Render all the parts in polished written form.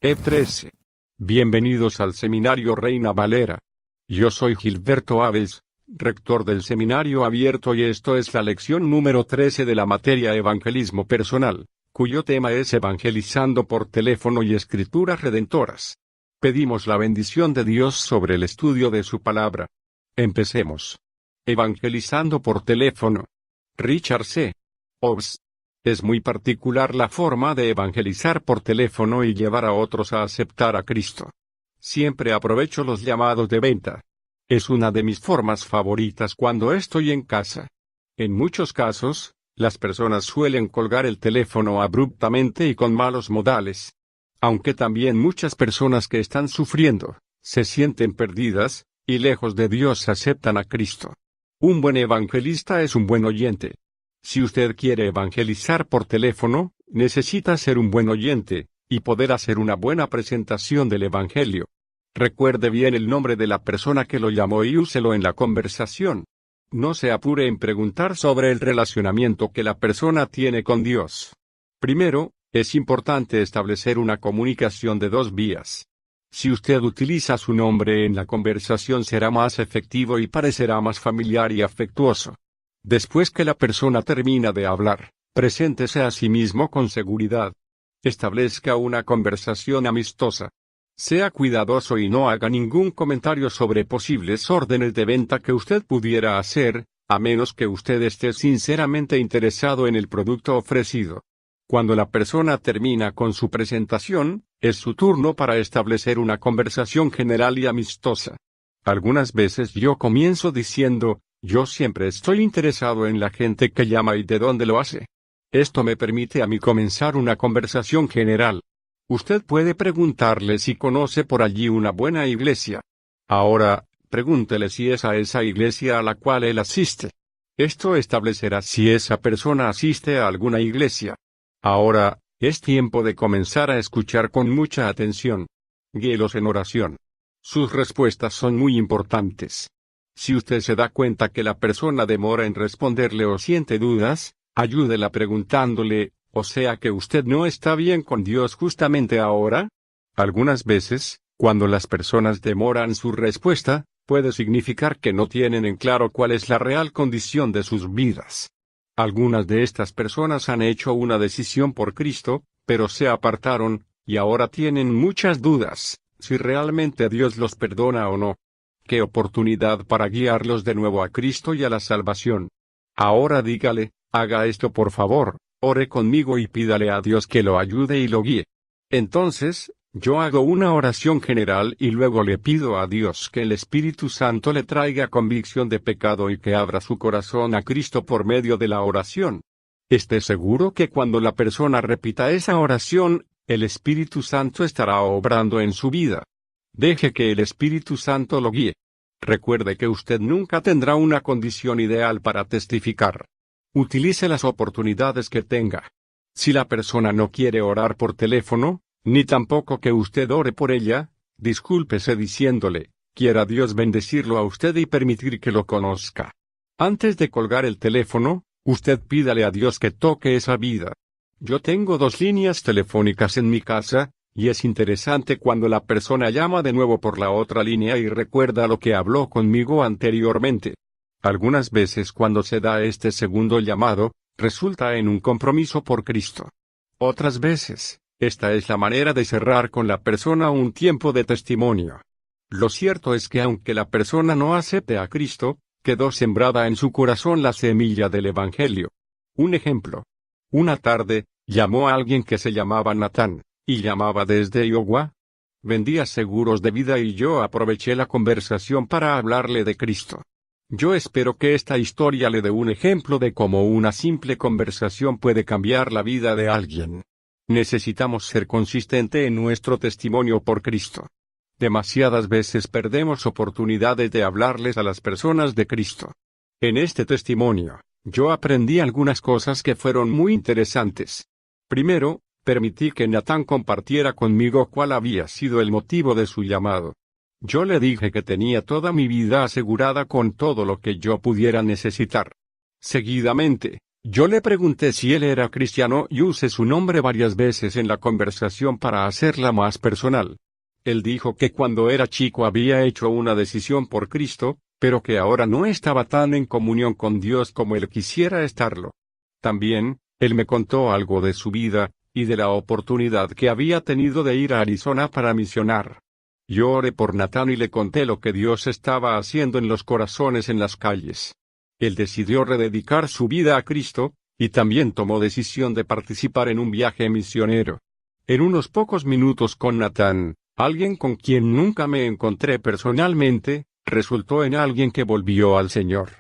E13. Bienvenidos al Seminario Reina Valera. Yo soy Gilberto Aves, rector del Seminario Abierto, y esto es la lección número 13 de la materia Evangelismo Personal, cuyo tema es Evangelizando por teléfono y Escrituras Redentoras. Pedimos la bendición de Dios sobre el estudio de su palabra. Empecemos. Evangelizando por teléfono. Richard C. Hobbs. Es muy particular la forma de evangelizar por teléfono y llevar a otros a aceptar a Cristo. Siempre aprovecho los llamados de venta. Es una de mis formas favoritas cuando estoy en casa. En muchos casos, las personas suelen colgar el teléfono abruptamente y con malos modales. Aunque también muchas personas que están sufriendo, se sienten perdidas, y lejos de Dios aceptan a Cristo. Un buen evangelista es un buen oyente. Si usted quiere evangelizar por teléfono, necesita ser un buen oyente, y poder hacer una buena presentación del Evangelio. Recuerde bien el nombre de la persona que lo llamó y úselo en la conversación. No se apure en preguntar sobre el relacionamiento que la persona tiene con Dios. Primero, es importante establecer una comunicación de dos vías. Si usted utiliza su nombre en la conversación, será más efectivo y parecerá más familiar y afectuoso. Después que la persona termina de hablar, preséntese a sí mismo con seguridad. Establezca una conversación amistosa. Sea cuidadoso y no haga ningún comentario sobre posibles órdenes de venta que usted pudiera hacer, a menos que usted esté sinceramente interesado en el producto ofrecido. Cuando la persona termina con su presentación, es su turno para establecer una conversación general y amistosa. Algunas veces yo comienzo diciendo: yo siempre estoy interesado en la gente que llama y de dónde lo hace. Esto me permite a mí comenzar una conversación general. Usted puede preguntarle si conoce por allí una buena iglesia. Ahora, pregúntele si es a esa iglesia a la cual él asiste. Esto establecerá si esa persona asiste a alguna iglesia. Ahora, es tiempo de comenzar a escuchar con mucha atención. Guíelos en oración. Sus respuestas son muy importantes. Si usted se da cuenta que la persona demora en responderle o siente dudas, ayúdela preguntándole: ¿o sea que usted no está bien con Dios justamente ahora? Algunas veces, cuando las personas demoran su respuesta, puede significar que no tienen en claro cuál es la real condición de sus vidas. Algunas de estas personas han hecho una decisión por Cristo, pero se apartaron, y ahora tienen muchas dudas, si realmente Dios los perdona o no. ¡Qué oportunidad para guiarlos de nuevo a Cristo y a la salvación! Ahora dígale: haga esto por favor, ore conmigo y pídale a Dios que lo ayude y lo guíe. Entonces, yo hago una oración general y luego le pido a Dios que el Espíritu Santo le traiga convicción de pecado y que abra su corazón a Cristo por medio de la oración. Esté seguro que cuando la persona repita esa oración, el Espíritu Santo estará obrando en su vida. Deje que el Espíritu Santo lo guíe. Recuerde que usted nunca tendrá una condición ideal para testificar. Utilice las oportunidades que tenga. Si la persona no quiere orar por teléfono, ni tampoco que usted ore por ella, discúlpese diciéndole: quiera Dios bendecirlo a usted y permitir que lo conozca. Antes de colgar el teléfono, usted pídale a Dios que toque esa vida. Yo tengo 2 líneas telefónicas en mi casa, y es interesante cuando la persona llama de nuevo por la otra línea y recuerda lo que habló conmigo anteriormente. Algunas veces cuando se da este segundo llamado, resulta en un compromiso por Cristo. Otras veces, esta es la manera de cerrar con la persona un tiempo de testimonio. Lo cierto es que aunque la persona no acepte a Cristo, quedó sembrada en su corazón la semilla del Evangelio. Un ejemplo. Una tarde, llamó a alguien que se llamaba Natán, y llamaba desde Iowa. Vendía seguros de vida y yo aproveché la conversación para hablarle de Cristo. Yo espero que esta historia le dé un ejemplo de cómo una simple conversación puede cambiar la vida de alguien. Necesitamos ser consistentes en nuestro testimonio por Cristo. Demasiadas veces perdemos oportunidades de hablarles a las personas de Cristo. En este testimonio, yo aprendí algunas cosas que fueron muy interesantes. Primero, permití que Natán compartiera conmigo cuál había sido el motivo de su llamado. Yo le dije que tenía toda mi vida asegurada con todo lo que yo pudiera necesitar. Seguidamente, Yo le pregunté si él era cristiano y usé su nombre varias veces en la conversación para hacerla más personal. Él dijo que cuando era chico había hecho una decisión por Cristo, pero que ahora no estaba tan en comunión con Dios como él quisiera estarlo. También, él me contó algo de su vida, y de la oportunidad que había tenido de ir a Arizona para misionar. Yo oré por Natán y le conté lo que Dios estaba haciendo en los corazones en las calles. Él decidió rededicar su vida a Cristo, y también tomó decisión de participar en un viaje misionero. En unos pocos minutos con Natán, alguien con quien nunca me encontré personalmente, resultó en alguien que volvió al Señor.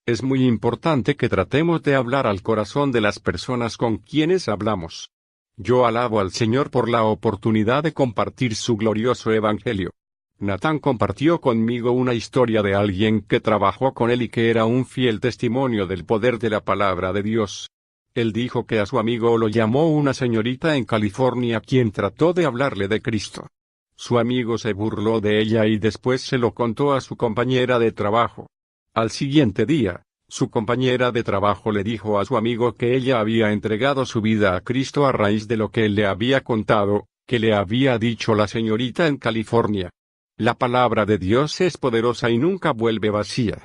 Es muy importante que tratemos de hablar al corazón de las personas con quienes hablamos. Yo alabo al Señor por la oportunidad de compartir su glorioso evangelio. Natán compartió conmigo una historia de alguien que trabajó con él y que era un fiel testimonio del poder de la palabra de Dios. Él dijo que a su amigo lo llamó una señorita en California quien trató de hablarle de Cristo. Su amigo se burló de ella y después se lo contó a su compañera de trabajo. Al siguiente día, su compañera de trabajo le dijo a su amigo que ella había entregado su vida a Cristo a raíz de lo que él le había contado, que le había dicho la señorita en California. La palabra de Dios es poderosa y nunca vuelve vacía.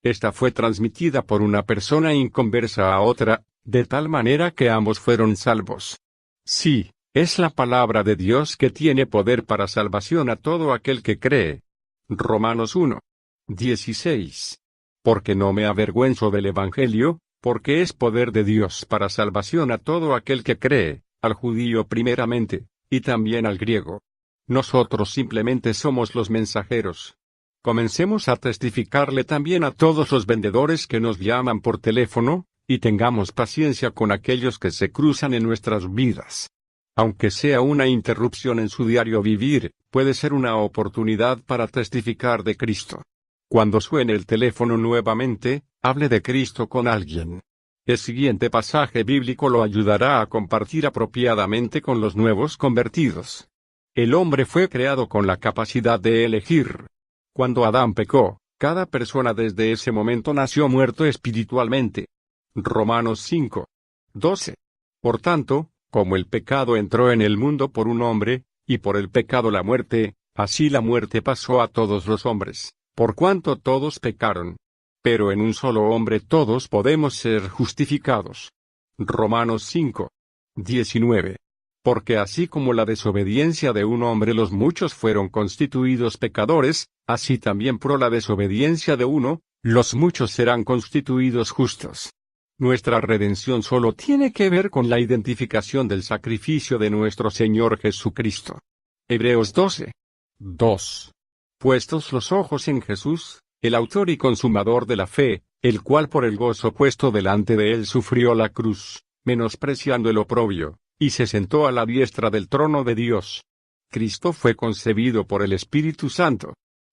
Esta fue transmitida por una persona inconversa a otra, de tal manera que ambos fueron salvos. Sí, es la palabra de Dios que tiene poder para salvación a todo aquel que cree. Romanos 1:16. Porque no me avergüenzo del Evangelio, porque es poder de Dios para salvación a todo aquel que cree, al judío primeramente, y también al griego. Nosotros simplemente somos los mensajeros. Comencemos a testificarle también a todos los vendedores que nos llaman por teléfono, y tengamos paciencia con aquellos que se cruzan en nuestras vidas. Aunque sea una interrupción en su diario vivir, puede ser una oportunidad para testificar de Cristo. Cuando suene el teléfono nuevamente, hable de Cristo con alguien. El siguiente pasaje bíblico lo ayudará a compartir apropiadamente con los nuevos convertidos. El hombre fue creado con la capacidad de elegir. Cuando Adán pecó, cada persona desde ese momento nació muerto espiritualmente. Romanos 5:12. Por tanto, como el pecado entró en el mundo por un hombre, y por el pecado la muerte, así la muerte pasó a todos los hombres, por cuanto todos pecaron. Pero en un solo hombre todos podemos ser justificados. Romanos 5:19. Porque así como la desobediencia de un hombre los muchos fueron constituidos pecadores, así también por la desobediencia de uno, los muchos serán constituidos justos. Nuestra redención solo tiene que ver con la identificación del sacrificio de nuestro Señor Jesucristo. Hebreos 12:2. Puestos los ojos en Jesús, el autor y consumador de la fe, el cual por el gozo puesto delante de él sufrió la cruz, menospreciando el oprobio, y se sentó a la diestra del trono de Dios. Cristo fue concebido por el Espíritu Santo.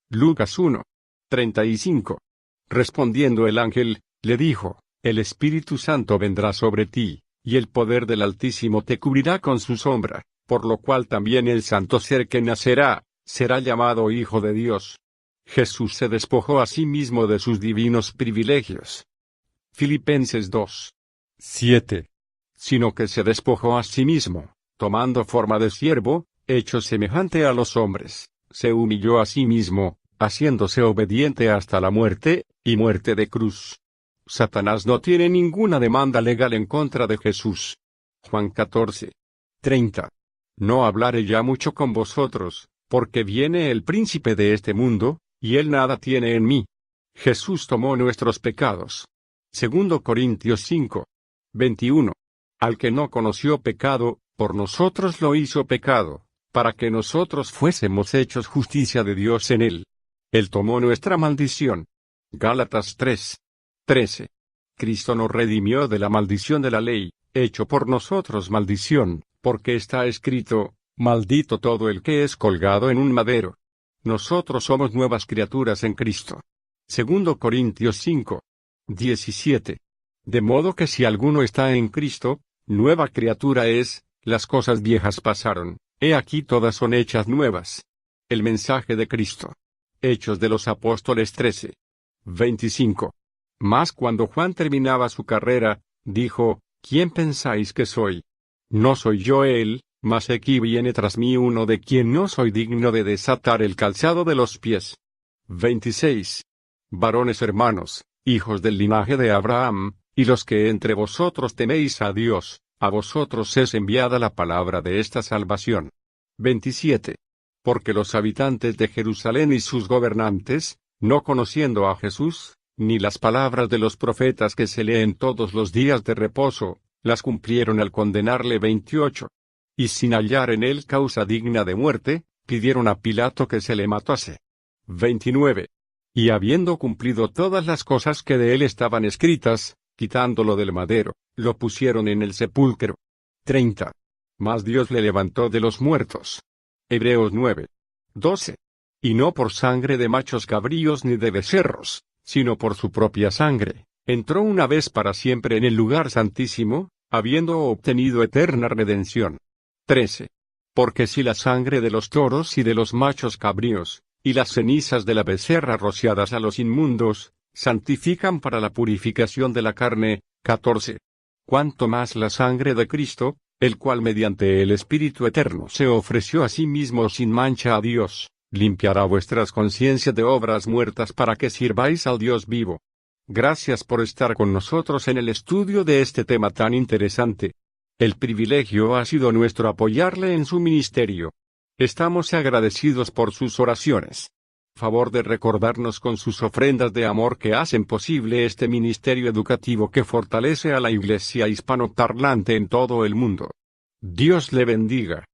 Lucas 1:35. Respondiendo el ángel, le dijo: El Espíritu Santo vendrá sobre ti, y el poder del Altísimo te cubrirá con su sombra, por lo cual también el santo ser que nacerá, será llamado Hijo de Dios. Jesús se despojó a sí mismo de sus divinos privilegios. Filipenses 2:7. Sino que se despojó a sí mismo, tomando forma de siervo, hecho semejante a los hombres, se humilló a sí mismo, haciéndose obediente hasta la muerte, y muerte de cruz. Satanás no tiene ninguna demanda legal en contra de Jesús. Juan 14:30. No hablaré ya mucho con vosotros, porque viene el príncipe de este mundo, y él nada tiene en mí. Jesús tomó nuestros pecados. 2 Corintios 5:21. Al que no conoció pecado, por nosotros lo hizo pecado, para que nosotros fuésemos hechos justicia de Dios en él. Él tomó nuestra maldición. Gálatas 3:13. Cristo nos redimió de la maldición de la ley, hecho por nosotros maldición, porque está escrito: maldito todo el que es colgado en un madero. Nosotros somos nuevas criaturas en Cristo. 2 Corintios 5:17. De modo que si alguno está en Cristo, nueva criatura es, las cosas viejas pasaron, he aquí todas son hechas nuevas. El mensaje de Cristo. Hechos de los Apóstoles 13:25. Mas cuando Juan terminaba su carrera, Dijo, ¿quién pensáis que soy? No soy yo él, mas aquí viene tras mí uno de quien no soy digno de desatar el calzado de los pies. 26. Varones hermanos, hijos del linaje de Abraham, y los que entre vosotros teméis a Dios, a vosotros es enviada la palabra de esta salvación. 27. Porque los habitantes de Jerusalén y sus gobernantes, no conociendo a Jesús, ni las palabras de los profetas que se leen todos los días de reposo, las cumplieron al condenarle. 28. Y sin hallar en él causa digna de muerte, pidieron a Pilato que se le matase. 29. Y habiendo cumplido todas las cosas que de él estaban escritas, quitándolo del madero, lo pusieron en el sepulcro. 30. Mas Dios le levantó de los muertos. Hebreos 9. 12. Y no por sangre de machos cabríos ni de becerros, sino por su propia sangre, entró una vez para siempre en el lugar santísimo, habiendo obtenido eterna redención. 13. Porque si la sangre de los toros y de los machos cabríos, y las cenizas de la becerra rociadas a los inmundos, santifican para la purificación de la carne. 14. Cuanto más la sangre de Cristo, el cual mediante el Espíritu Eterno se ofreció a sí mismo sin mancha a Dios, limpiará vuestras conciencias de obras muertas para que sirváis al Dios vivo. Gracias por estar con nosotros en el estudio de este tema tan interesante. El privilegio ha sido nuestro apoyarle en su ministerio. Estamos agradecidos por sus oraciones. Favor de recordarnos con sus ofrendas de amor que hacen posible este ministerio educativo que fortalece a la Iglesia hispanoparlante en todo el mundo. Dios le bendiga.